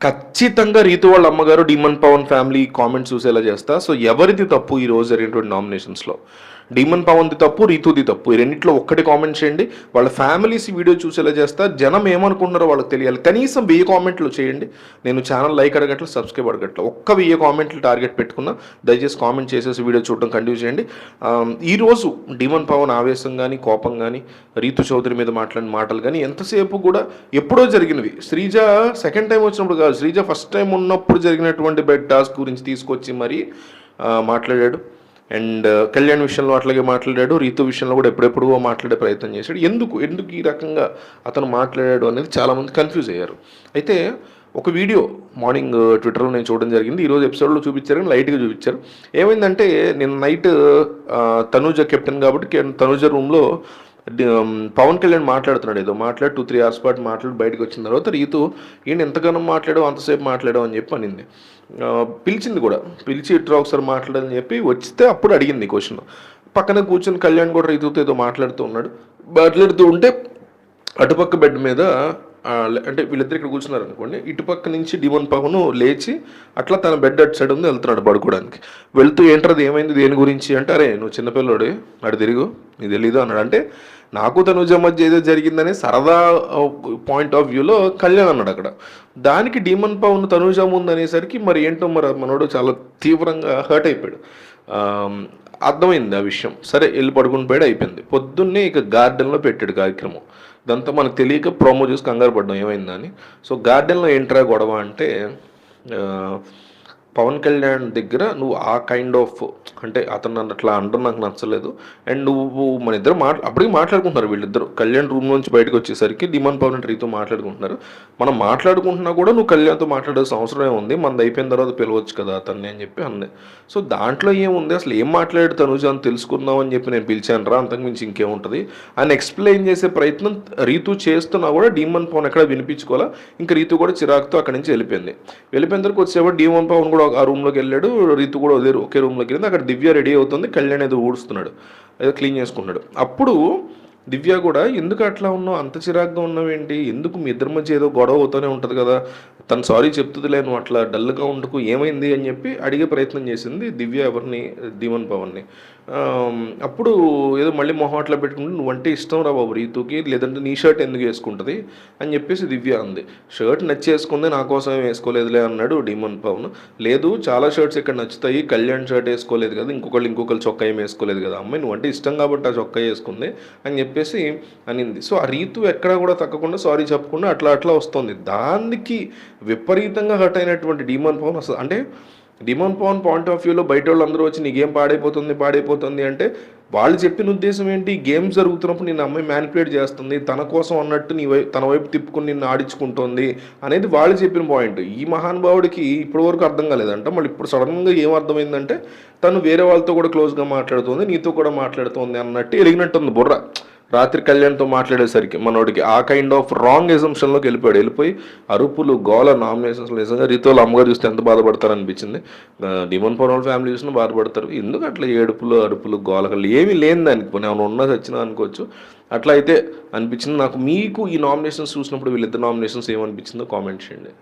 ఖచ్చితంగా 'రీతు' వాళ్ళ అమ్మగారు 'డీమన్ పవన్' ఫ్యామిలీ కామెంట్స్ చూసేలా చేస్తా. సో, ఎవరిది తప్పు ఈ రోజు జరిగినటువంటి నామినేషన్స్‌లో? 'డీమన్ పవన్‌ది తప్పు, రీతుది తప్పు. ఈ రెండిట్లో ఒక్కటి కామెంట్ చేయండి. వాళ్ళ ఫ్యామిలీస్ వీడియో చూసేలా చేస్తా. జనం ఏమనుకుంటున్నారో వాళ్ళకి తెలియాలి. కనీసం 1000 కామెంట్లు చేయండి. నేను ఛానల్ లైక్ అడగట్ల, సబ్స్క్రైబ్ అడగట్ల. ఒక్క 1000 కామెంట్లు టార్గెట్ పెట్టుకున్నా. దయచేసి కామెంట్ చేసేసి వీడియో చూడడం కంటిన్యూ చేయండి. ఈరోజు 'డీమన్ పవన్' ఆవేశం గానీ, కోపం గానీ, రీతు చౌదరి మీద మాట్లాడిన మాటలు గానీ ఎంతసేపు కూడా ఎప్పుడో జరిగినవి. శ్రీజ సెకండ్ టైం వచ్చినప్పుడు కాదు, శ్రీజ ఫస్ట్ టైం ఉన్నప్పుడు జరిగినటువంటి బెడ్ టాస్క్ గురించి తీసుకొచ్చి మరీ మాట్లాడాడు. అండ్ కళ్యాణ్ విషయంలో అట్లాగే మాట్లాడాడు. రీతు విషయంలో కూడా ఎప్పుడెప్పుడో మాట్లాడే ప్రయత్నం చేశాడు. ఎందుకు ఈ రకంగా అతను మాట్లాడాడు అనేది చాలామంది కన్ఫ్యూజ్ అయ్యారు. అయితే ఒక వీడియో మార్నింగ్ ట్విట్టర్లో నేను చూడడం జరిగింది. ఈరోజు ఎపిసోడ్లో చూపించారు కానీ లైట్గా చూపించారు. ఏమైందంటే నేను నైట్ తనూజ కెప్టెన్ కాబట్టి తనూజ రూమ్లో పవన్ కళ్యాణ్ మాట్లాడుతున్నాడు. ఏదో మాట్లాడి 2-3 అవర్స్ పాటు మాట్లాడి బయటకు వచ్చిన తర్వాత రీతు ఈయన ఎంతగానో మాట్లాడావు, అంతసేపు మాట్లాడావు అని చెప్పి అనింది. పిలిచింది కూడా, పిలిచి ఇట్లా ఒకసారి మాట్లాడని చెప్పి వస్తే అప్పుడు అడిగింది క్వశ్చన్. పక్కనే కూర్చొని కళ్యాణ్ కూడా రీతుతో ఏదో మాట్లాడుతూ ఉన్నాడు. మాట్లాడుతూ ఉంటే అటుపక్క బెడ్ మీద అంటే వీళ్ళిద్దరు ఇక్కడ కూర్చున్నారు అనుకోండి, ఇటుపక్క నుంచి డీమన్ పవన్ లేచి అట్లా తన బెడ్ అటు సైడ్ ఉంది వెళ్తున్నాడు పడుకోవడానికి. వెళ్తూ ఏంటది ఏమైంది దేని గురించి అంటే, అరే నువ్వు చిన్నపిల్లడు అటు తిరుగు నీకు తెలీదు అన్నాడు. అంటే నాకు తనుజ మధ్య ఏదో జరిగిందని సరదా పాయింట్ ఆఫ్ వ్యూలో కళ్యాణ్ అన్నాడు అక్కడ. దానికి డీమన్ పవన్ తనుజ ముందు అనేసరికి మరి ఏంటో మరి మనోడు చాలా తీవ్రంగా హర్ట్ అయిపోయాడు. అర్థమైంది ఆ విషయం. సరే వెళ్ళి పడుకుని పోయాడు, అయిపోయింది. పొద్దున్నే ఇక గార్డెన్లో పెట్టాడు కార్యక్రమం. ఇదంతా మనకు తెలియక ప్రోమో చూసి కంగారు పడ్డాం ఏమైందని. సో గార్డెన్లో ఏంట్రా గొడవ అంటే, పవన్ కళ్యాణ్ దగ్గర నువ్వు ఆ కైండ్ ఆఫ్ అంటే అతను నన్ను అట్లా అనడం నాకు నచ్చలేదు. అండ్ నువ్వు మన ఇద్దరు అప్పటికి మాట్లాడుకుంటున్నారు వీళ్ళిద్దరు. కళ్యాణ్ రూమ్ నుంచి బయటకు వచ్చేసరికి డీమన్ పవన్ రీతో మాట్లాడుకుంటున్నారు. మనం మాట్లాడుకుంటున్నా కూడా నువ్వు కళ్యాణ్తో మాట్లాడాల్సిన అవసరం ఏముంది, మనది అయిపోయిన తర్వాత పిలవచ్చు కదా అతన్ని అని చెప్పి అంది. సో దాంట్లో ఏముంది, అసలు ఏం మాట్లాడాడు తనుజ అని తెలుసుకుందాం అని చెప్పి నేను పిలిచాను రా, అంతకుమించి ఇంకేముంటుంది అని ఎక్స్ప్లెయిన్ చేసే ప్రయత్నం రీతు చేస్తున్నా కూడా డీమన్ పవన్ ఎక్కడ వినిపించుకోవాలా. ఇంకా రీతు కూడా చిరాకుతో అక్కడి నుంచి వెళ్ళిపోయింది. వెళ్ళిపోయిన తర్వాత వచ్చేవాడు డీమన్ పవన్ కూడా ఆ రూమ్లోకి వెళ్ళాడు. రీతు కూడా ఒకే రూమ్లోకి వెళ్ళింది. అక్కడ దివ్య రెడీ అవుతుంది. కళ్యాణ్ ఏదో ఊడుస్తున్నాడు, ఏదో క్లీన్ చేసుకున్నాడు. అప్పుడు దివ్య కూడా ఎందుకు అట్లా ఉన్నావు, అంత చిరాగ్గా ఉన్నావు ఏంటి, ఎందుకు మీ ఇద్దరి మధ్య ఏదో గొడవ అవుతూనే ఉంటుంది కదా, తను సారీ చెప్తుందిలే నువ్వు అట్లా డల్గా ఉండకు ఏమైంది అని చెప్పి అడిగే ప్రయత్నం చేసింది దివ్య ఎవరిని, డీమన్ పవన్ని. అప్పుడు ఏదో మళ్ళీ మొహాట్లో పెట్టుకుంటే నువ్వంటే ఇష్టం రా బాబు రీతుకి, లేదంటే నీ షర్ట్ ఎందుకు వేసుకుంటుంది అని చెప్పేసి దివ్య అంది. షర్ట్ నచ్చేసుకుంది, నా కోసమే వేసుకోలేదులే అన్నాడు డీమన్ పవన్. లేదు చాలా షర్ట్స్ ఇక్కడ నచ్చుతాయి, కళ్యాణ్ షర్ట్ వేసుకోలేదు కదా, ఇంకొకళ్ళు చొక్కా ఏం వేసుకోలేదు కదా, అమ్మాయి నువ్వంటే ఇష్టం కాబట్టి ఆ చొక్కా వేసుకుంది అని చెప్పేసి అనింది. సో ఆ రీతు ఎక్కడా కూడా తగ్గకుండా సారీ చెప్పకుండా అట్లా వస్తుంది. దానికి విపరీతంగా హర్ట్ అయినటువంటి డీమన్ పవన్ అసలు అంటే డీమన్ పవన్ పాయింట్ ఆఫ్ వ్యూలో బయట వాళ్ళు అందరూ వచ్చి నీ గేమ్ పాడైపోతుంది అంటే వాళ్ళు చెప్పిన ఉద్దేశం ఏంటి, గేమ్స్ జరుగుతున్నప్పుడు నిన్ను అమ్మాయి మ్యానిపులేట్ చేస్తుంది, తన కోసం అన్నట్టు తన వైపు తిప్పుకుని నిన్ను ఆడించుకుంటోంది అనేది వాళ్ళు చెప్పిన పాయింట్. ఈ మహానుభావుడికి ఇప్పటివరకు అర్థం కాలేదంట. మళ్ళీ ఇప్పుడు సడన్గా ఏం అర్థమైందంటే తను వేరే వాళ్ళతో కూడా క్లోజ్గా మాట్లాడుతుంది, నీతో కూడా మాట్లాడుతుంది అన్నట్టు ఎలిగినట్టుంది బుర్ర. రాత్రి కళ్యాణ్తో మాట్లాడేసరికి మనోడికి ఆ కైండ్ ఆఫ్ రాంగ్ ఎజంప్షన్లోకి వెళ్ళిపోయి అరుపులు గోల నామినేషన్స్. నిజంగా రీతోలు అమ్మగారు చూస్తే ఎంత బాధపడతారు అనిపించింది. డీమన్ పవన్ ఫ్యామిలీ చూసినా బాధపడతారు. ఎందుకు అట్లా ఏడుపులు అరుపులు గోలకలు ఏమీ లేని దానికి పోనీ ఏమైనా ఉన్నా వచ్చినా అనుకోవచ్చు. అట్లా అయితే అనిపించింది నాకు. మీకు ఈ నామినేషన్స్ చూసినప్పుడు వీళ్ళిద్దరు నామినేషన్స్ ఏమనిపించిందో కామెంట్ చేయండి.